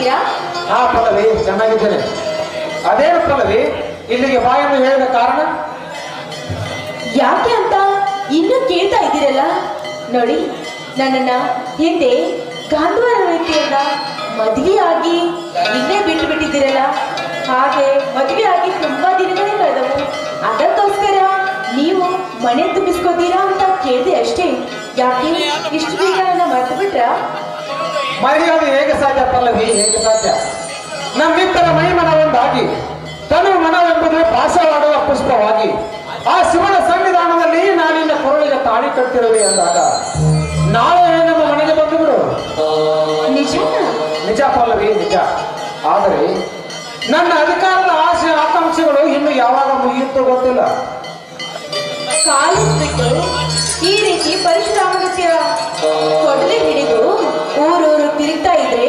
ಚೆನ್ನಾಗಿದ್ದೀರಾ? ಹಾ ಪಲ್ಲವಿ, ಚೆನ್ನಾಗಿದ್ದೇನೆ. ಅದೇನು ಪಲ್ಲವಿ, ಇಲ್ಲಿಗೆ ಬಾ ಎಂದು ಹೇಳಿದ ಕಾರಣ? ಯಾಕೆ ಅಂತ ಇನ್ನೂ ಕೇಳ್ತಾ ಇದ್ದೀರಲ್ಲ. ನೋಡಿ, ನನ್ನನ್ನ ಹಿಂದೆ ಗಾಂಧವಾರ ವ್ಯಕ್ತಿಯನ್ನ ಮದುವೆಯಾಗಿ ಇಲ್ಲೇ ಬಿಟ್ಟು ಬಿಟ್ಟಿದ್ದೀರಲ್ಲ. ಹಾಗೆ ಮದುವೆಯಾಗಿ ತುಂಬಾ ದಿನಗಳೇ ಕಳೆದವು. ಅದಕ್ಕೋಸ್ಕರ ನೀವು ಮನೆ ತುಂಬಿಸ್ಕೋತೀರಾ ಅಂತ ಕೇಳಿದೆ ಅಷ್ಟೇ. ಯಾಕೆ ಇಷ್ಟು ಬೇಗ ನನ್ನ ಮರ್ತು ಬಿಟ್ರ? ಮರ್ಯಾದೆ ಹೇಗೆ ಸಾಧ್ಯ ಪಲ್ಲವಿ, ಹೇಗೆ ಸಾಧ್ಯ? ನಮ್ಮಿಬ್ಬರ ಮೈಮನ ಒಂದಾಗಿ ತನು ಮನವೆಂಬುದು ಭಾಷವಾಡುವ ಪುಷ್ಪವಾಗಿ ಆ ಶಿವನ ಸನ್ನಿಧಾನದಲ್ಲಿ ನಾನಿನ್ನ ಕೊರಳಿಗೆ ತಾಳಿ ಕಟ್ಟಿರುವೆ ಎಂದಾಗ ನಾಳೆ ನಮ್ಮ ಮನೆಗೆ ಬಂದು ಬಿಡು. ನಿಜ ನಿಜ ಪಲ್ಲವಿ, ನಿಜ. ಆದರೆ ನನ್ನ ಅಧಿಕಾರದ ಆಸೆ ಆಕಾಂಕ್ಷೆಗಳು ಇನ್ನು ಯಾವಾಗ ಮುಗಿಯುತ್ತೋ ಗೊತ್ತಿಲ್ಲ. ಕಾಲೇಜ್ ಬಿಟ್ಟು ಈ ರೀತಿ ಪರಶುರಾಮನೃತ್ಯ ಕೊಡಲಿ ಹಿಡಿದು ಊರೂರು ತಿರುಗ್ತಾ ಇದ್ರೆ,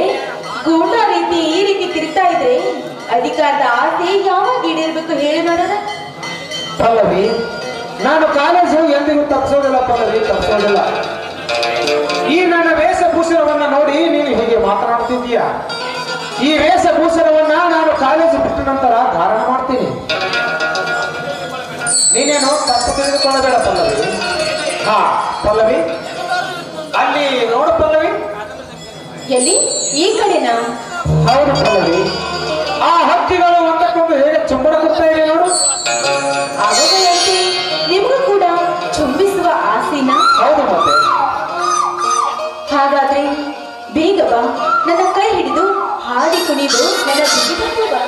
ಗೂಂಡ ರೀತಿ ಈ ರೀತಿ ತಿರುಗ್ತಾ ಇದ್ರೆ ಅಧಿಕಾರದ ಆಸೆ ಯಾವಾಗ ಈಡೇರ್ಬೇಕು ಹೇಳಿ ನೋಡೋಣ. ಪಲ್ಲವಿ, ನಾನು ಕಾಲೇಜು ಎಂದಿಗೂ ತಪ್ಪಿಸೋದಿಲ್ಲ ಪಲ್ಲವಿ, ತಪ್ಪಿಸೋದಿಲ್ಲ. ಈ ನನ್ನ ವೇಷಭೂಷಣವನ್ನ ನೋಡಿ ನೀನು ಹೀಗೆ ಮಾತನಾಡ್ತಿದ್ದೀಯ. ಈ ವೇಷಭೂಷಣವನ್ನ ನಾನು ಕಾಲೇಜು ಬಿಟ್ಟ ನಂತರ ಧಾರಣ ಮಾಡ್ತೀನಿ. ನೀನೇನು ತಪ್ಪು ತಿಳಿದುಕೊಳ್ಳಬೇಡ ಪಲ್ಲವಿ. ಹಾ ಪಲ್ಲವಿ, ಅಲ್ಲಿ ನೋಡು ಪಲ್ಲವಿ. ಎಲ್ಲಿ? ಈ ಕಡೆನಾ? ಹೌದು ಪಲ್ಲವಿ, ಆ ಹಕ್ಕಿಗಳು ಒಂದಕ್ಕೊಂದು ಹೇಗೆ ಚುಂಬನ ಕೊಡ್ತಾ ಇವೆ ನೋಡು. ಅವುಗಳಂತೆ ನಿಮಗೂ ಕೂಡ ಚುಂಬಿಸುವ ಆಸೆನಾ? ಹೌದು ಮತ್ತೆ. ಹಾಗಾದ್ರೆ ಬೇಗ ಬಾ, ನನ್ನ ಕೈ ಹಿಡಿದು ಹಾಡಿ ಕುಣಿದು ನನ್ನ ಜೀವಿತಕ್ಕೂ ಬಾ.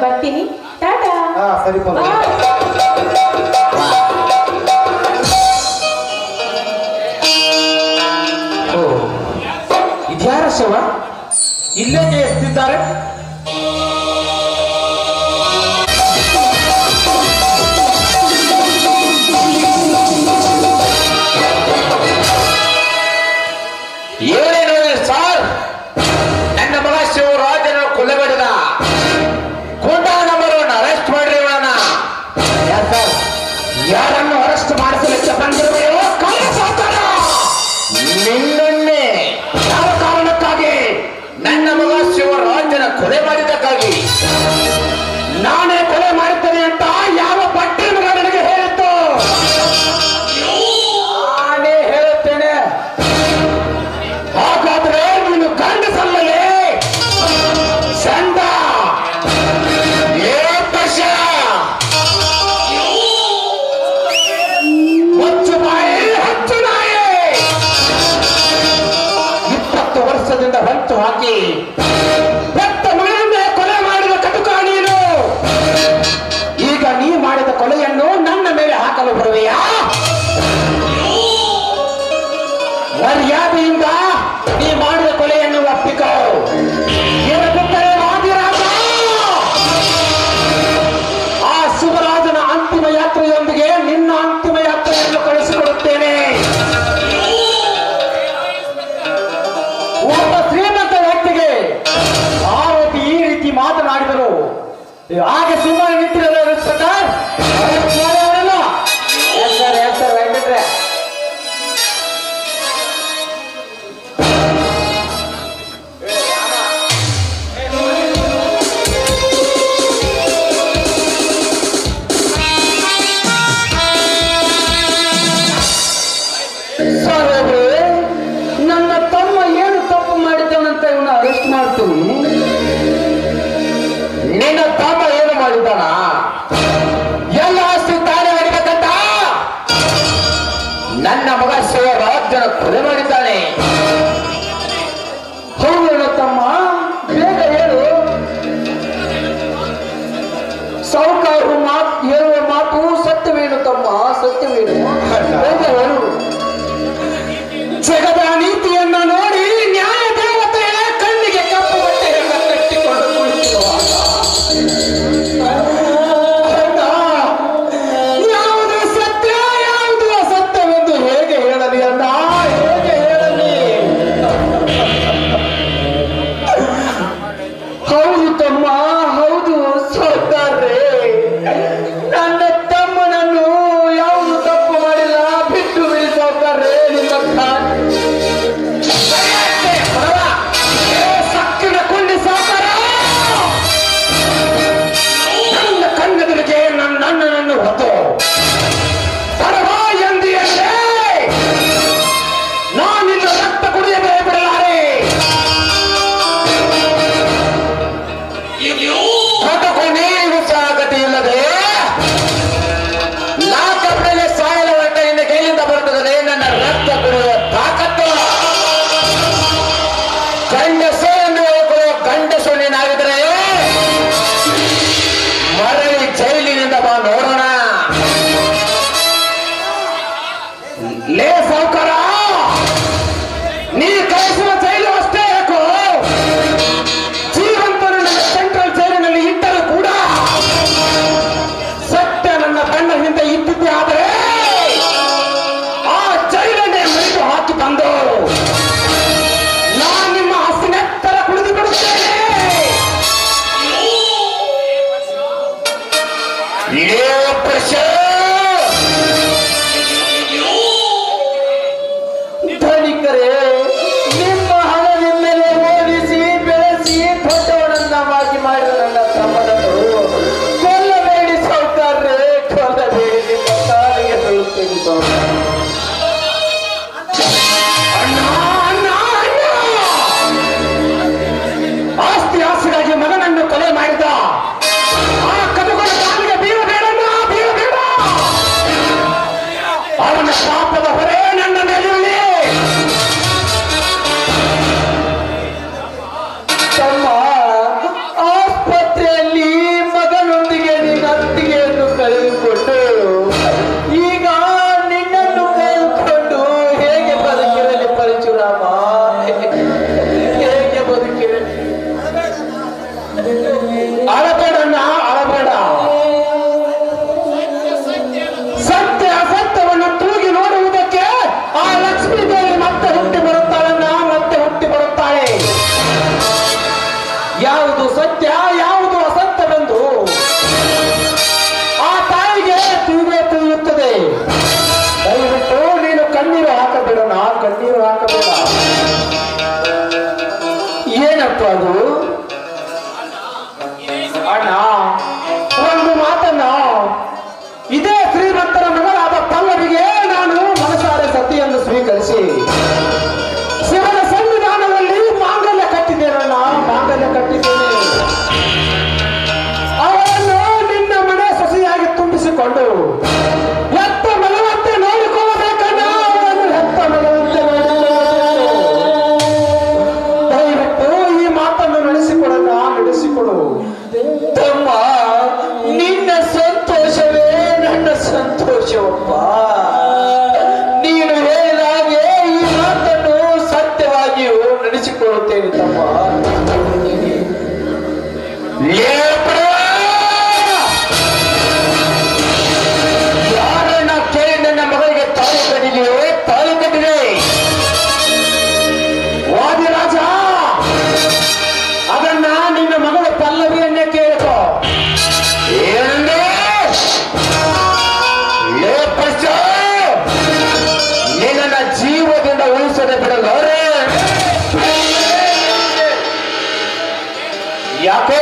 ಬರ್ತೀನಿ, ಟಾಟಾ. ಹಾ ಸರಿ ಪಲ್ಲವಿ. ಓ ಇದ್ಯಾರ ಶವ ಇಲ್ಲೇಕೆ ಎಸ್ತಿದ್ದಾರೆ? ಏನೇನು ಸರ್? ನನ್ನ ಮಗ ಶಿವರಾಜನ ಕೊಲೆ ಮಾಡಿದ ಗುಂಡ ನಮ್ಮರನ್ನು ಅರೆಸ್ಟ್ ಮಾಡ್ರಿ ಇವಳನ್ನ. ಯಾರನ್ನು ಅರೆಸ್ಟ್ ಮಾಡಿಸಲಿಕ್ಕೆ ಬಂದಿರುವೆಯೋ ಕಳ್ಳ ಸಾತಾನ? ನಿನ್ನನ್ನೇ. ಯಾವ ಕಾರಣಕ್ಕಾಗಿ? ನನ್ನ ಮಗ ಶಿವರಾಜನ ಕೊಲೆ ಮಾಡಿದ್ದಕ್ಕಾಗಿ. ನಾನೇ ಕೊಲೆ ಮಾಡುತ್ತೇನೆ ಅಂತ ಯಾವ ಬಟ್ಟೆ ಮಗ ನನಗೆ ಹೇಳಿತ್ತು? ನಾನೇ ಹೇಳುತ್ತೇನೆ. ಹಾಗಾದ್ರೆ ನೀನು ಗಂಡಸಲ್ಲವೇ? ಚಂದ ಏಕಶ ಮುಚ್ಚು ಬಾಯಿ ಹಚ್ಚು ನಾಯಿ. 20 ವರ್ಷದಿಂದ ಹೊತ್ತು ಹಾಕಿ ಬೆತ್ತ ಮಗನನ್ನೇ ಕೊಲೆ ಮಾಡಿದ ಕಟುಕ ನೀನು. ಈಗ ನೀ ಮಾಡಿದ ಕೊಲೆಯನ್ನು ನನ್ನ ಮೇಲೆ ಹಾಕಲು ಬರುವೆಯಾ? ಮರ್ಯಾದೆಯಿಂದ ನೀ ಮಾಡಿದ ಕೊಲೆಯನ್ನು ಒಪ್ಪಿಕೋ. ಇರದಿದ್ದರೆ ವಾದಿರಾಜ ಆ ಶಿವರಾಜನ ಅಂತಿಮ ಯಾತ್ರೆಯೊಂದಿಗೆ ನಿನ್ನ ಅಂತಿಮ ಯಾತ್ರೆಯನ್ನು ಕಳಿಸಿಕೊಡುತ್ತೇನೆ. ಒಬ್ಬ ಶ್ರೀಮಂತ ವ್ಯಕ್ತಿಗೆ ಆರೋಪಿ ಈ ರೀತಿ ಮಾತನಾಡಿದರು. ಹಾಗೆ ಸುಮ್ಮನೆ ನಿಂತಿರಲ್ಲ ಪ್ರಕಾಶ್. ವೆಂಕಟ್ರೆ ಸಾಹೇಬ್ರೆ, ನನ್ನ ತಮ್ಮ ಏನು ತಪ್ಪು ಮಾಡಿದ್ದಾನಂತ ಇವನ್ನ ಅರೆಸ್ಟ್ ಮಾಡ್ತೀನಿ. ನಿನ್ನ ತಮ್ಮ ಏನು ಮಾಡಿದ್ದಾನ? ಯಾವುದು ಸತ್ಯ ಯಾವುದು ಅಸತ್ಯವೆಂದು ಆ ತಾಯಿಗೆ ತಿಳಿಯುತ್ತದೆ. ದಯವಿಟ್ಟು ನೀನು ಕಣ್ಣೀರು ಹಾಕಬೇಡ, ಕಣ್ಣೀರು ಹಾಕಬೇಡ. ಏನಪ್ಪ ಅದು? ಅಣ್ಣ, ಒಂದು ಮಾತನ್ನ, ಇದೇ ಶ್ರೀಮಂತರ ಮಗಳಾದ ಪಲ್ಲವಿಗೆ ನಾನು ಮನಸಾರೆ ಸತಿಯನ್ನು ಸ್ವೀಕರಿಸಿ ಶಿವನ ಸನ್ನಿಧಾನದಲ್ಲಿ ಮಾಂಗಲ್ಯ ಕಟ್ಟಿದ್ದೇನಣ್ಣ, ಮಾಂಗಲ್ಯ ಕಟ್ಟಿದ್ದೇನೆ. ಅವರನ್ನು ನಿನ್ನ ಮನೆ ಸೊಸೆಯಾಗಿ ತುಂಬಿಸಿಕೊಂಡು ಹೆತ್ತ ಮಗವಂತೆ ನೋಡಿಕೊಳ್ಳಬೇಕಣ್ಣ, ಅವರನ್ನು ಹೆತ್ತ ಮಗವಂತೆ ನೋಡಿಕೊಳ್ಳಬೇಕು. ದಯವಿಟ್ಟು ಈ ಮಾತನ್ನು ನಡೆಸಿಕೊಡಣ್ಣ, ನಡೆಸಿಕೊಡು. ತಮ್ಮ, ನಿನ್ನ ಸಂತೋಷವೇ ನನ್ನ ಸಂತೋಷವಪ್ಪ. ನೀನು ಹೇಳಿದಾಗೆ ಈ ಮಾತನ್ನು ಸತ್ಯವಾಗಿಯೂ ನಡೆಸಿಕೊಳ್ಳುತ್ತೇನೆ ತಮ್ಮ. ಯಾರನ್ನ ಕೇಳಿ ನನ್ನ ಮಗಳಿಗೆ ತಾಳಿ ಕಟ್ಟಿದೆಯೋ, ತಾಳಿ ಕಟ್ಟಿದೆ. ವಾದಿರಾಜ, ಅದನ್ನ ನಿನ್ನ ಮಗಳ ಪಲ್ಲವಿಯನ್ನೇ ಕೇಳಿಕೋ. ಏನಂದ್ರೆ ನಿನ್ನ ಜೀವದಿಂದ ಉಳಿಸದೆ ಬಿಡಲಾರೆ. ಯಾಕೆ?